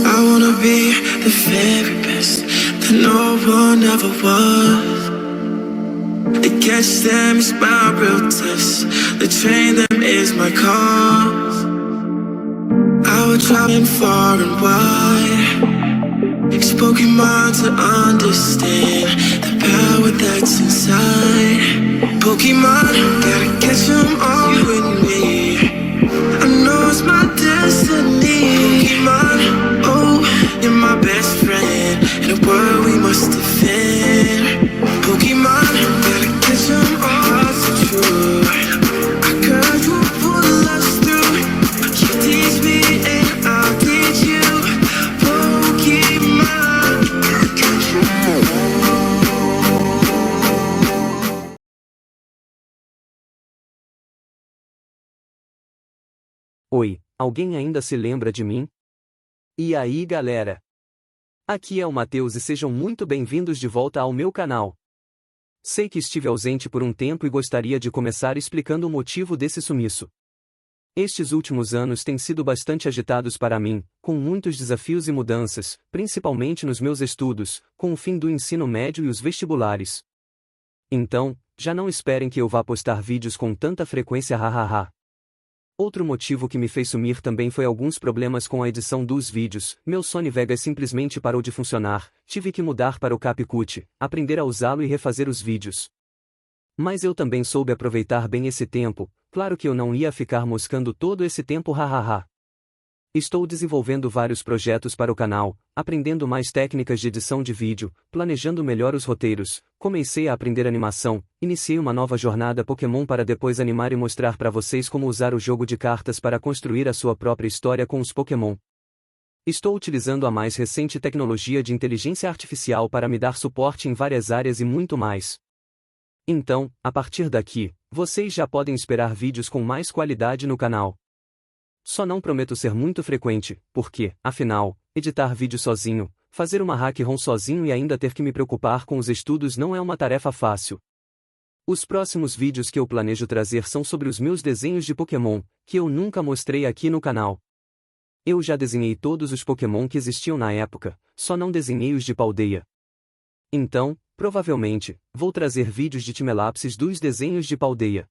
I wanna be the very best that no one ever was. To catch them is my real test. To train them is my cause. I would travel far and wide. Use Pokemon to understand the power that's inside. Pokemon, gotta catch them all with me. I know it's my destiny. Pokemon, oh, you're my best friend in a world we must defend. Pokemon, gotta catch them all so true. I could you pull us through. You teach me and I'll teach you. Pokemon, gotta catch them all. Oi, alguém ainda se lembra de mim? E aí galera? Aqui é o Matheus e sejam muito bem-vindos de volta ao meu canal. Sei que estive ausente por um tempo e gostaria de começar explicando o motivo desse sumiço. Estes últimos anos têm sido bastante agitados para mim, com muitos desafios e mudanças, principalmente nos meus estudos, com o fim do ensino médio e os vestibulares. Então, já não esperem que eu vá postar vídeos com tanta frequência hahaha. Outro motivo que me fez sumir também foi alguns problemas com a edição dos vídeos. Meu Sony Vegas simplesmente parou de funcionar, tive que mudar para o CapCut, aprender a usá-lo e refazer os vídeos. Mas eu também soube aproveitar bem esse tempo, claro que eu não ia ficar moscando todo esse tempo hahaha. Estou desenvolvendo vários projetos para o canal, aprendendo mais técnicas de edição de vídeo, planejando melhor os roteiros, comecei a aprender animação, iniciei uma nova jornada Pokémon para depois animar e mostrar para vocês como usar o jogo de cartas para construir a sua própria história com os Pokémon. Estou utilizando a mais recente tecnologia de inteligência artificial para me dar suporte em várias áreas e muito mais. Então, a partir daqui, vocês já podem esperar vídeos com mais qualidade no canal. Só não prometo ser muito frequente, porque, afinal, editar vídeo sozinho, fazer uma hack ROM sozinho e ainda ter que me preocupar com os estudos não é uma tarefa fácil. Os próximos vídeos que eu planejo trazer são sobre os meus desenhos de Pokémon, que eu nunca mostrei aqui no canal. Eu já desenhei todos os Pokémon que existiam na época, só não desenhei os de Paldea. Então, provavelmente, vou trazer vídeos de timelapses dos desenhos de Paldea.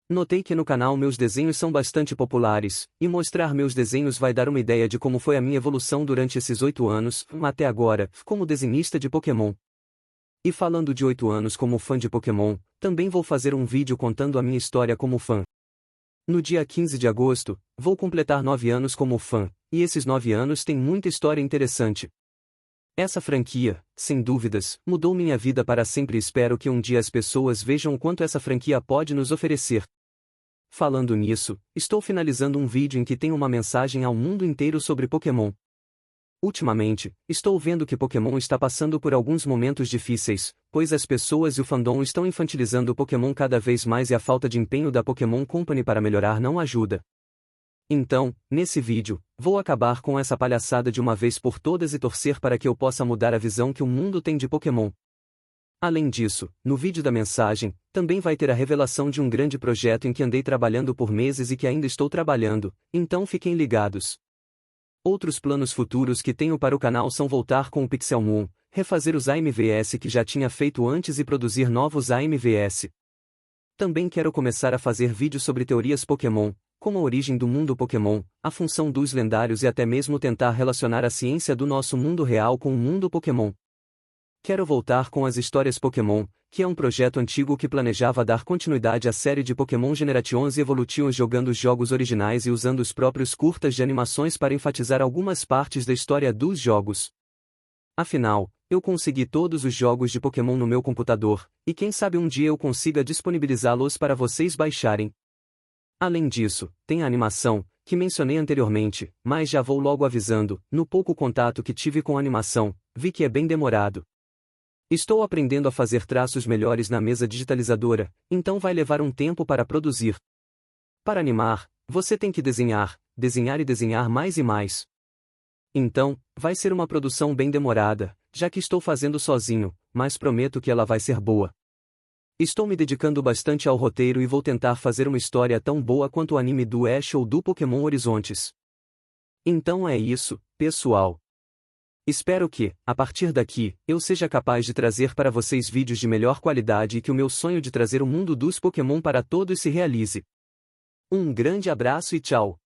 Notei que no canal meus desenhos são bastante populares, e mostrar meus desenhos vai dar uma ideia de como foi a minha evolução durante esses 8 anos, até agora, como desenhista de Pokémon. E falando de 8 anos como fã de Pokémon, também vou fazer um vídeo contando a minha história como fã. No dia 15 de agosto, vou completar 9 anos como fã, e esses 9 anos têm muita história interessante. Essa franquia, sem dúvidas, mudou minha vida para sempre e espero que um dia as pessoas vejam o quanto essa franquia pode nos oferecer. Falando nisso, estou finalizando um vídeo em que tenho uma mensagem ao mundo inteiro sobre Pokémon. Ultimamente, estou vendo que Pokémon está passando por alguns momentos difíceis, pois as pessoas e o fandom estão infantilizando o Pokémon cada vez mais e a falta de empenho da Pokémon Company para melhorar não ajuda. Então, nesse vídeo, vou acabar com essa palhaçada de uma vez por todas e torcer para que eu possa mudar a visão que o mundo tem de Pokémon. Além disso, no vídeo da mensagem, também vai ter a revelação de um grande projeto em que andei trabalhando por meses e que ainda estou trabalhando, então fiquem ligados. Outros planos futuros que tenho para o canal são voltar com o Pixelmon, refazer os AMVS que já tinha feito antes e produzir novos AMVS. Também quero começar a fazer vídeos sobre teorias Pokémon, como a origem do mundo Pokémon, a função dos lendários e até mesmo tentar relacionar a ciência do nosso mundo real com o mundo Pokémon. Quero voltar com as histórias Pokémon, que é um projeto antigo que planejava dar continuidade à série de Pokémon Generations e Evolutions jogando os jogos originais e usando os próprios curtas de animações para enfatizar algumas partes da história dos jogos. Afinal, eu consegui todos os jogos de Pokémon no meu computador, e quem sabe um dia eu consiga disponibilizá-los para vocês baixarem. Além disso, tem a animação, que mencionei anteriormente, mas já vou logo avisando, no pouco contato que tive com a animação, vi que é bem demorado. Estou aprendendo a fazer traços melhores na mesa digitalizadora, então vai levar um tempo para produzir. Para animar, você tem que desenhar, desenhar e desenhar mais e mais. Então, vai ser uma produção bem demorada, já que estou fazendo sozinho, mas prometo que ela vai ser boa. Estou me dedicando bastante ao roteiro e vou tentar fazer uma história tão boa quanto o anime do Ash ou do Pokémon Horizontes. Então é isso, pessoal. Espero que, a partir daqui, eu seja capaz de trazer para vocês vídeos de melhor qualidade e que o meu sonho de trazer o mundo dos Pokémon para todos se realize. Um grande abraço e tchau!